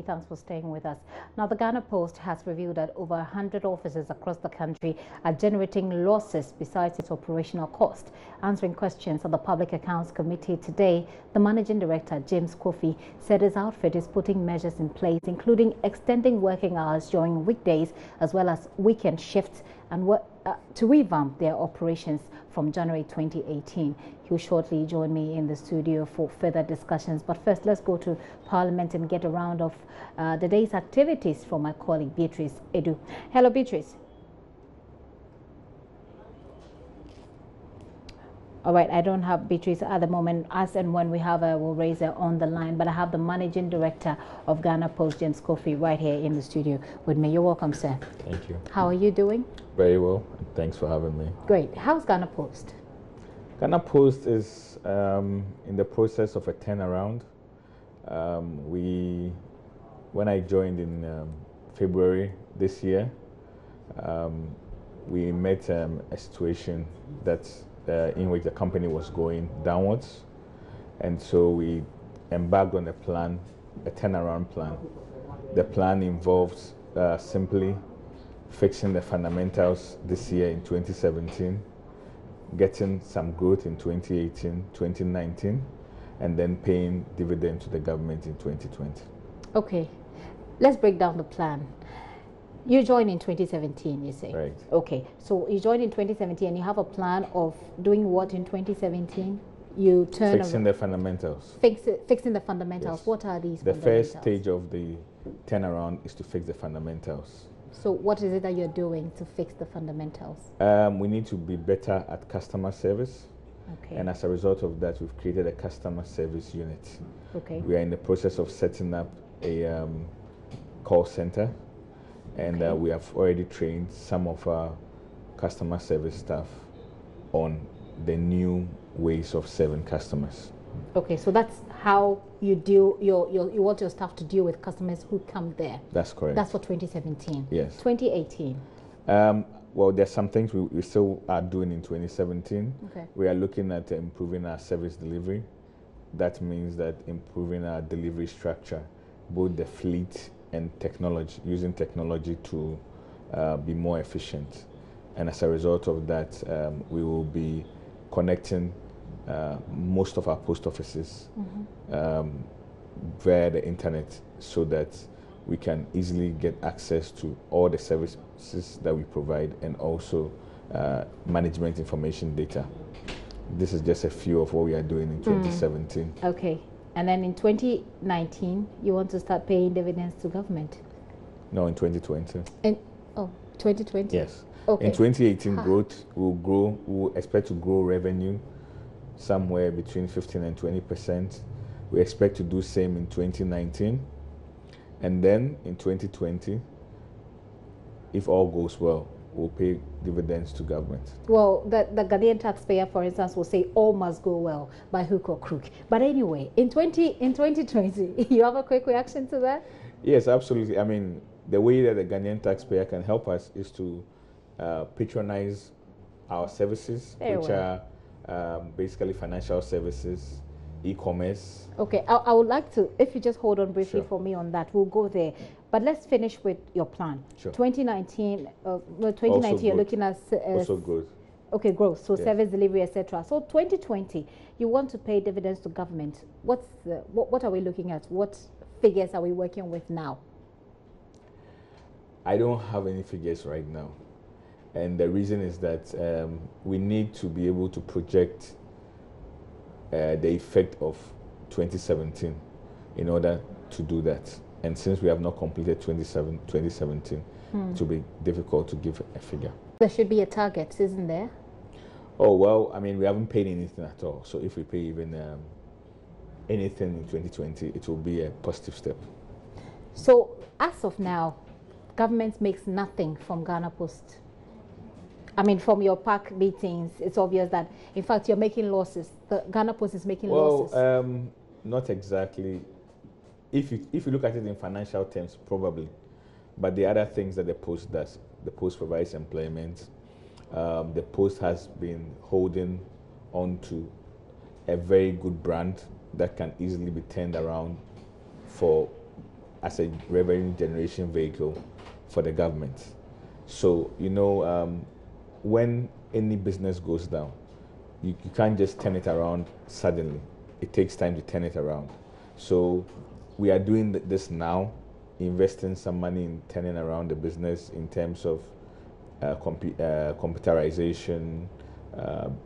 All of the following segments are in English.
Thanks for staying with us. Now, the Ghana Post has revealed that over 100 offices across the country are generating losses besides its operational cost. Answering questions on the Public Accounts Committee today, the Managing Director, James Kwofie, said his outfit is putting measures in place, including extending working hours during weekdays as well as weekend shifts and to revamp their operations from January 2018. He'll shortly join me in the studio for further discussions. But first, let's go to Parliament and get a round of the day's activities from my colleague Beatrice Edu. Hello, Beatrice. All right, I don't have Beatrice at the moment. As and when we have her, we'll raise her on the line. But I have the Managing Director of Ghana Post, James Kwofie, right here in the studio with me. You're welcome, sir. Thank you. How are you doing? Very well. Thanks for having me. Great. How's Ghana Post? Ghana Post is in the process of a turnaround. When I joined in February this year, we met a situation that in which the company was going downwards, and so we embarked on a plan, a turnaround plan. The plan involves simply fixing the fundamentals this year in 2017, getting some growth in 2018, 2019, and then paying dividend to the government in 2020. Okay, let's break down the plan. You joined in 2017, you say? Right. Okay, so you joined in 2017 and you have a plan of doing what in 2017? You turn Fixing the fundamentals. Fixing the fundamentals. Yes. What are these The fundamentals? first stage of the turnaround is to fix the fundamentals. So what is it that you're doing to fix the fundamentals? We need to be better at customer service. Okay. And as a result of that, we've created a customer service unit. Okay. We are in the process of setting up a call center. And okay. We have already trained some of our customer service staff on the new ways of serving customers. Okay, so that's how you deal. You want your staff to deal with customers who come there. That's correct. That's for 2017. Yes. 2018. Well, there's some things we still are doing in 2017. Okay. We are looking at improving our service delivery. That means that improving our delivery structure, both the fleet and technology, using technology to be more efficient. And as a result of that, we will be connecting most of our post offices via the internet so that we can easily get access to all the services that we provide and also management information data. This is just a few of what we are doing in 2017. Okay. And then in 2019, you want to start paying dividends to government? No, in 2020. 2020? Yes. Okay. In 2018, growth will grow. We'll expect to grow revenue somewhere between 15 and 20%. We expect to do same in 2019. And then in 2020, if all goes well, we'll pay dividends to government. Well, the Ghanaian taxpayer, for instance, will say all must go well by hook or crook. But anyway, in 2020, you have a quick reaction to that? Yes, absolutely. I mean, the way that the Ghanaian taxpayer can help us is to patronize our services, which are basically financial services, e-commerce. Okay, I would like to, if you just hold on briefly Sure. for me on that, we'll go there. But let's finish with your plan. Sure. 2019, you're looking at also growth. Okay, growth. So Yeah. service delivery, etc. So 2020, you want to pay dividends to government. What are we looking at? What figures are we working with now? I don't have any figures right now, and the reason is that we need to be able to project the effect of 2017 in order to do that. And since we have not completed 2017, it will be difficult to give a figure. There should be a target, isn't there? Oh, well, I mean, we haven't paid anything at all. So if we pay even anything in 2020, it will be a positive step. So as of now, government makes nothing from Ghana Post. I mean, from your PAC meetings, it's obvious that, in fact, you're making losses. The Ghana Post is making losses. Well, not exactly. If you look at it in financial terms, probably. But the other things that the Post does, the Post provides employment. The Post has been holding on to a very good brand that can easily be turned around for as a revenue generation vehicle for the government. So, when any business goes down, you can't just turn it around suddenly. It takes time to turn it around. So we are doing this now, investing some money in turning around the business in terms of computerization,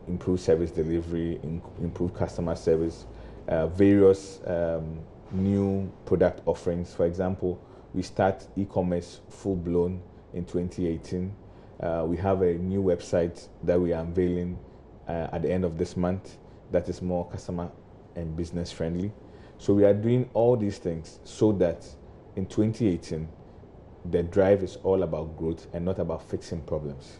improved service delivery, improved customer service, various new product offerings. For example, we start e-commerce full-blown in 2018. We have a new website that we are unveiling at the end of this month that is more customer and business friendly. So we are doing all these things so that in 2018, the drive is all about growth and not about fixing problems.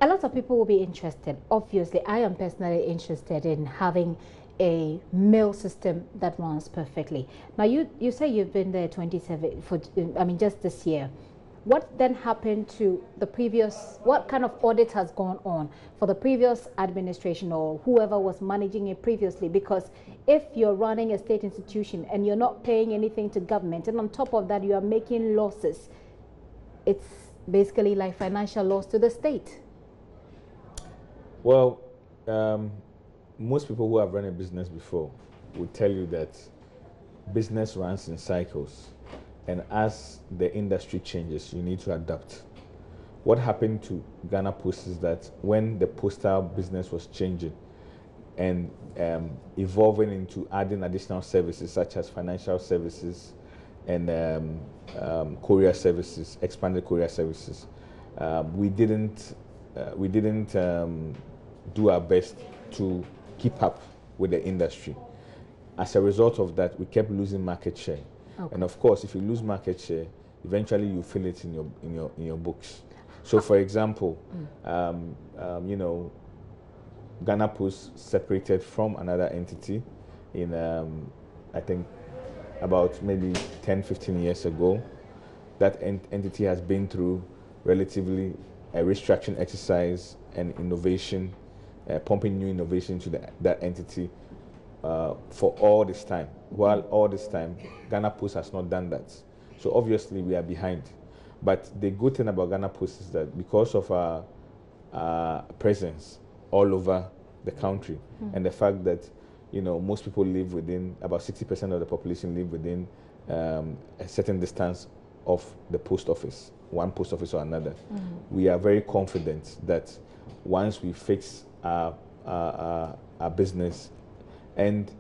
A lot of people will be interested. Obviously, I am personally interested in having a mail system that runs perfectly. Now, you say you've been there 27 for, just this year. What then happened to the previous, what kind of audit has gone on for the previous administration or whoever was managing it previously? Because if you're running a state institution and you're not paying anything to government, and on top of that you are making losses, it's basically like financial loss to the state. Well, most people who have run a business before will tell you that business runs in cycles. And as the industry changes, you need to adapt. What happened to Ghana Post is that when the postal business was changing and evolving into adding additional services such as financial services and courier services, expanded courier services, we didn't do our best to keep up with the industry. As a result of that, we kept losing market share. Okay. And of course, if you lose market share, eventually you feel it in your books. So, for example, Ghana Post separated from another entity in I think about maybe 10, 15 years ago. That entity has been through relatively a restructuring exercise and innovation, pumping new innovation to that entity for all this time. While all this time, Ghana Post has not done that. So obviously we are behind. But the good thing about Ghana Post is that because of our presence all over the country and the fact that most people live within, about 60% of the population live within a certain distance of the post office, one post office or another, we are very confident that once we fix our business and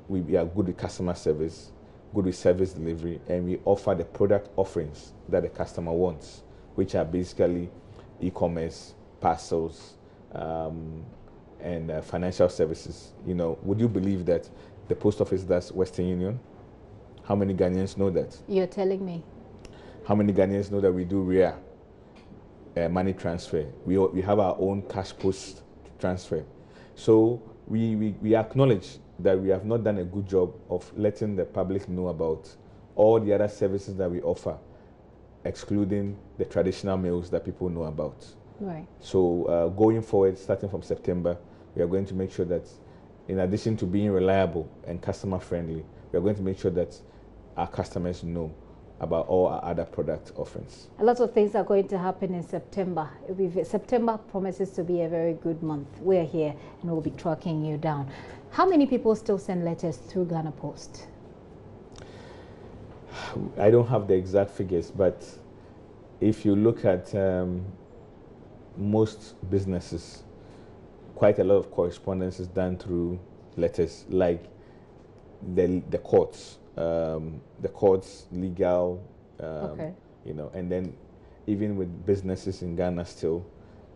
we are good with customer service, good with service delivery, and we offer the product offerings that the customer wants, which are basically e-commerce, parcels, and financial services. Would you believe that the post office does Western Union? How many Ghanaians know that? You're telling me. How many Ghanaians know that we do RIA, money transfer? We have our own cash post transfer. So we acknowledge that we have not done a good job of letting the public know about all the other services that we offer, excluding the traditional mails that people know about. Right. So going forward, starting from September, we are going to make sure that in addition to being reliable and customer friendly, we are going to make sure that our customers know about all our other product offerings. A lot of things are going to happen in September. September promises to be a very good month. We're here and we'll be tracking you down. How many people still send letters through Ghana Post? I don't have the exact figures, but if you look at most businesses, quite a lot of correspondence is done through letters, like the courts. The courts, legal, and then even with businesses in Ghana still,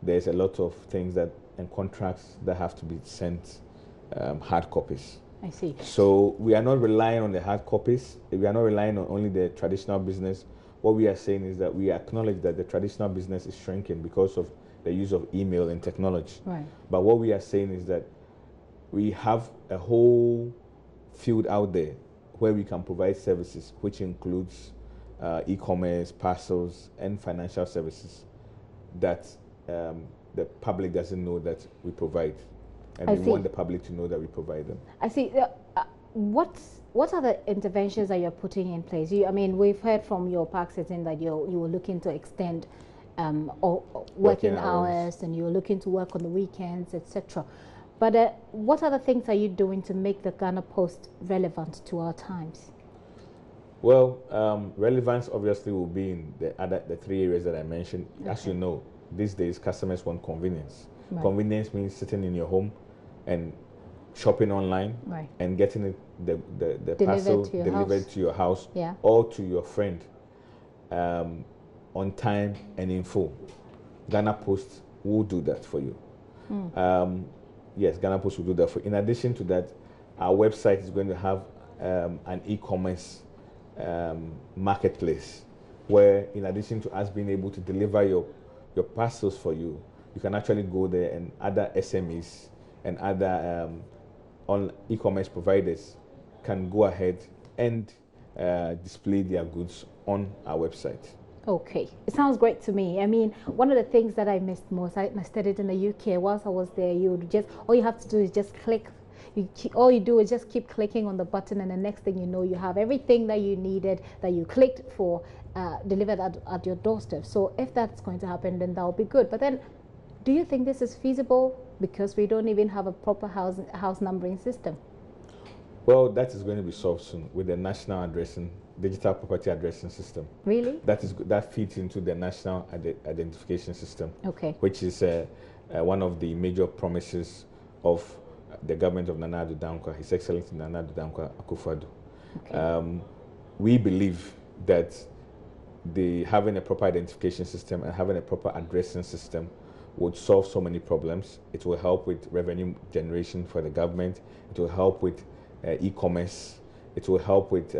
there's a lot of things and contracts that have to be sent hard copies. I see. So we are not relying on the hard copies. We are not relying on only the traditional business. What we are saying is that we acknowledge that the traditional business is shrinking because of the use of email and technology. Right. But what we are saying is that we have a whole field out there where we can provide services, which includes e-commerce, parcels, and financial services that the public doesn't know that we provide. And we want the public to know that we provide them. I see. what are the interventions that you're putting in place? I mean, we've heard from your park sitting that you were looking to extend or working hours, and you're looking to work on the weekends, etc. But what other things are you doing to make the Ghana Post relevant to our times? Well, relevance obviously will be in the three areas that I mentioned. Okay. As you know, these days customers want convenience. Right. Convenience means sitting in your home and shopping online, right, and getting it, the parcel delivered to your house, yeah, or to your friend on time and in full. Ghana Post will do that for you. Yes, Ghana Post will do that for you. In addition to that, our website is going to have an e-commerce marketplace where, in addition to us being able to deliver your parcels for you, you can actually go there, and other SMEs and other on e-commerce providers can go ahead and display their goods on our website. Okay, it sounds great to me. I mean, one of the things that I missed most, I studied in the UK. Whilst I was there, all you have to do is just click. All you do is just keep clicking on the button, and the next thing you know, you have everything that you needed, that you clicked for, delivered at your doorstep. So if that's going to happen, then that'll be good. But then, do you think this is feasible? Because we don't even have a proper house numbering system. Well, that is going to be solved soon with the national digital property addressing system. Really? That fits into the national identification system. Okay. Which is one of the major promises of the government of Nana Addo Dankwa, His Excellency Nana Addo Dankwa Akufo-Addo. Okay. We believe that having a proper identification system and having a proper addressing system would solve so many problems. It will help with revenue generation for the government. It will help with e-commerce. It will help with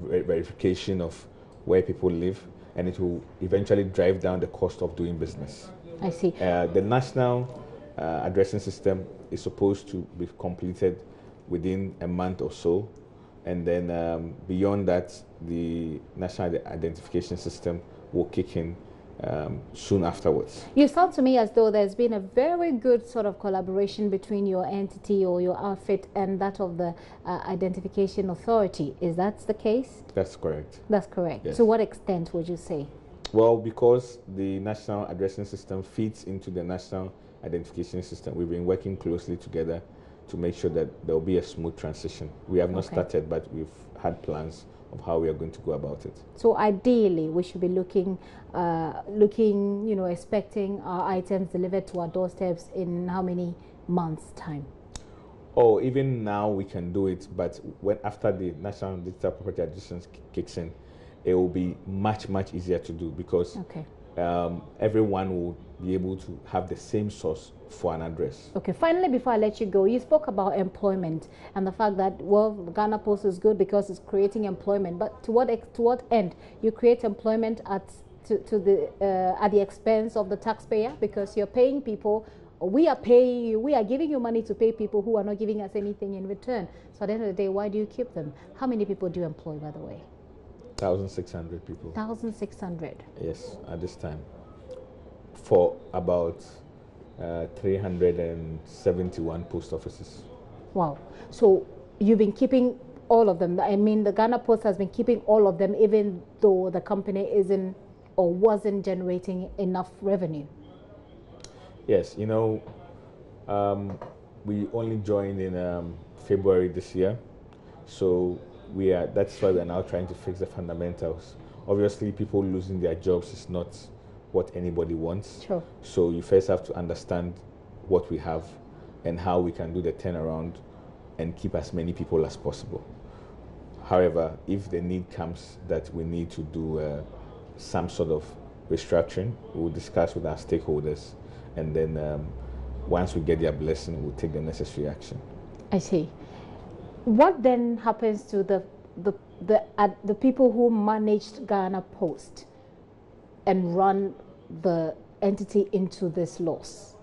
verification of where people live, and it will eventually drive down the cost of doing business. I see. The national addressing system is supposed to be completed within a month or so, and then beyond that, the national identification system will kick in soon afterwards. You sound to me as though there's been a very good sort of collaboration between your entity or your outfit and that of the Identification Authority. Is that the case? That's correct. That's correct. Yes. To what extent would you say? Well, because the national addressing system feeds into the national identification system, we've been working closely together to make sure that there will be a smooth transition. We have not started, but we've had plans of how we are going to go about it. So ideally, we should be looking, expecting our items delivered to our doorsteps in how many months' time? Oh, even now we can do it, but after the National Digital Property Addressing kicks in, it will be much, much easier to do, because everyone will be able to have the same source for an address. Okay, finally, before I let you go, you spoke about employment and the fact that, well, Ghana Post is good because it's creating employment, but to what end? You create employment at the expense of the taxpayer, because you're paying people. We are paying you, we are giving you money to pay people who are not giving us anything in return. So at the end of the day, why do you keep them? How many people do you employ, by the way? 1,600 people. 1,600? Yes, at this time. For about 371 post offices. Wow. So you've been keeping all of them. I mean, the Ghana Post has been keeping all of them, even though the company isn't or wasn't generating enough revenue. Yes, we only joined in February this year, so that's why we're now trying to fix the fundamentals. Obviously, people losing their jobs is not what anybody wants. Sure. So you first have to understand what we have and how we can do the turnaround and keep as many people as possible. However, if the need comes that we need to do some sort of restructuring, we'll discuss with our stakeholders, and then once we get their blessing, we'll take the necessary action. I see. What then happens to the people who managed Ghana Post and run the entity into this loss?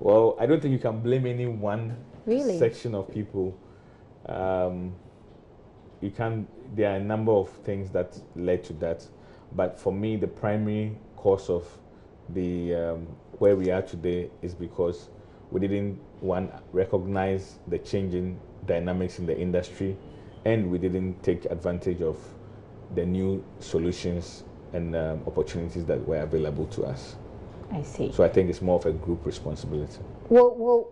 Well, I don't think you can blame any one section of people. You can. There are a number of things that led to that, but for me, the primary cause of the where we are today is because we didn't recognize the changing dynamics in the industry, and we didn't take advantage of the new solutions and opportunities that were available to us. I see. So I think it's more of a group responsibility. Will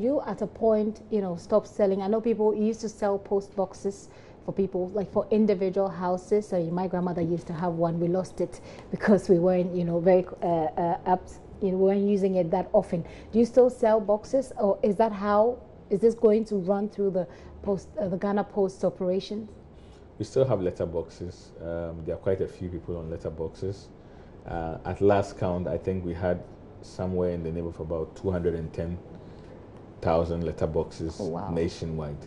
you at a point, stop selling? I know people used to sell post boxes for people, like for individual houses. So my grandmother used to have one. We lost it because we weren't, very we weren't using it that often. Do you still sell boxes, or is this going to run through the Ghana Post operations? We still have letterboxes. There are quite a few people on letterboxes. At last count, I think we had somewhere in the neighborhood of about 210,000 letterboxes nationwide.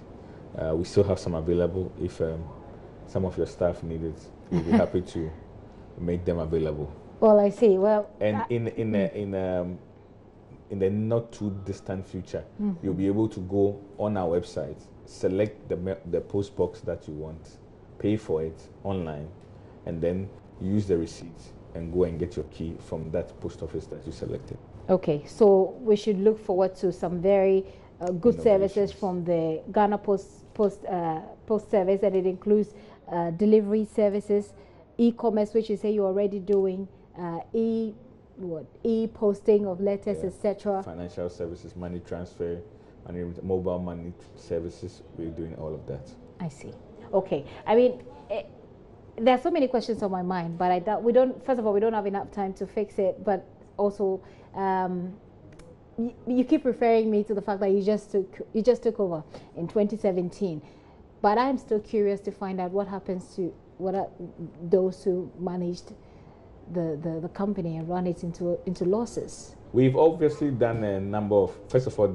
We still have some available. If some of your staff need it, we'll be happy to make them available. Well, I see. Well, and in the not too distant future, you'll be able to go on our website, select the post box that you want, pay for it online, and then use the receipt and go and get your key from that post office that you selected. Okay, so we should look forward to some very good services from the Ghana Post service, and it includes delivery services, e-commerce, which you say you're already doing, e-posting of letters, etc. Financial services, money transfer, mobile money services. We're doing all of that. I see. Okay. I mean, there are so many questions on my mind, but we don't have enough time to fix it. But also, you keep referring me to the fact that you just took over in 2017. But I'm still curious to find out what happens to those who managed the company and run it into losses. We've obviously done a number of. First of all,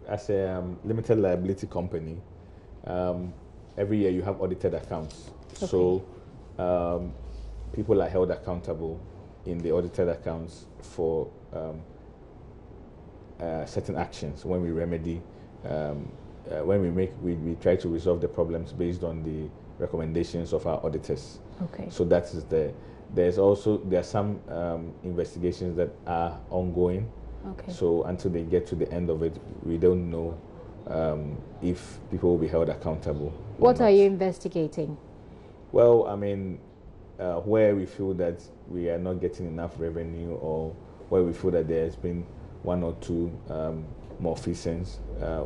as a limited liability company, every year you have audited accounts. Okay. So people are held accountable in the audited accounts for certain actions. When we remedy, when we try to resolve the problems based on the recommendations of our auditors. Okay. So that is there are some investigations that are ongoing. Okay. So until they get to the end of it, we don't know if people will be held accountable. What are you investigating? Well, I mean, where we feel that we are not getting enough revenue, or where we feel that there has been one or two malfeasance,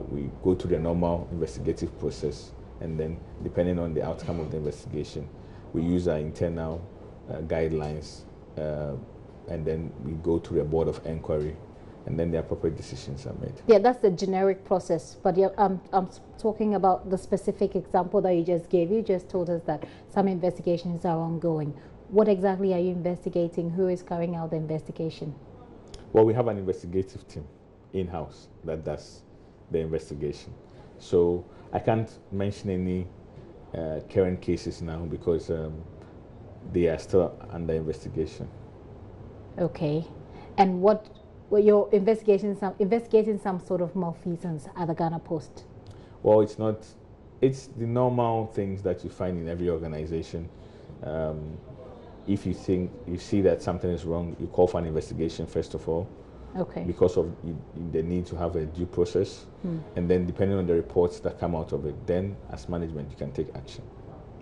we go to the normal investigative process, and then depending on the outcome of the investigation, we use our internal guidelines, and then we go to the board of inquiry, and then the appropriate decisions are made. Yeah, that's the generic process, but I'm talking about the specific example that you just gave. You just told us that some investigations are ongoing. What exactly are you investigating? Who is carrying out the investigation? Well, we have an investigative team in-house that does the investigation. So I can't mention any current cases now because they are still under investigation. Okay. And what were your investigating some sort of malfeasance at the Ghana Post? Well, it's not. It's the normal things that you find in every organization. If you see that something is wrong, you call for an investigation first of all. Okay. Because of the need to have a due process, and then depending on the reports that come out of it, then as management you can take action.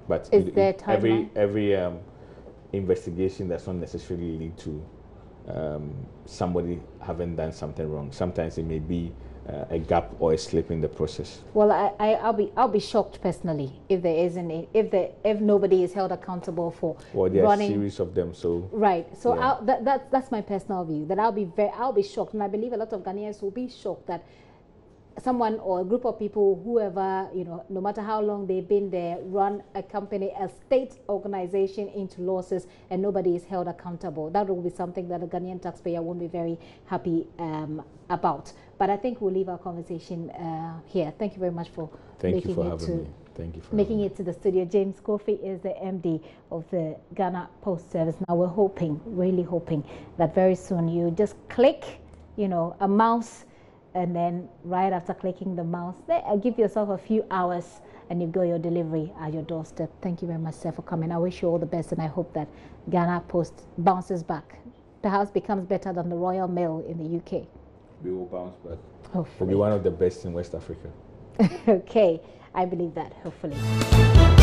But is there timeline? every investigation does not necessarily lead to somebody having done something wrong. Sometimes it may be a gap or a slip in the process. Well, I'll be shocked personally if there isn't if nobody is held accountable for there running. Are a series of them. So right. So yeah. That's my personal view. That I'll be shocked, and I believe a lot of Ghanaians will be shocked that someone or a group of people, whoever, no matter how long they've been there, run a company, a state organization into losses, and nobody is held accountable. That will be something that a Ghanaian taxpayer won't be very happy about. But I think we'll leave our conversation here. Thank you very much for making it to the studio. James Kwofie is the MD of the Ghana Post Service. Now we're really hoping that very soon you just click, a mouse, and then right after clicking the mouse, give yourself a few hours and you go your delivery at your doorstep. Thank you very much, sir, for coming. I wish you all the best, and I hope that Ghana Post bounces back, perhaps becomes better than the Royal Mail in the UK. We will bounce back. Hopefully. We'll be one of the best in West Africa. Okay, I believe that, hopefully.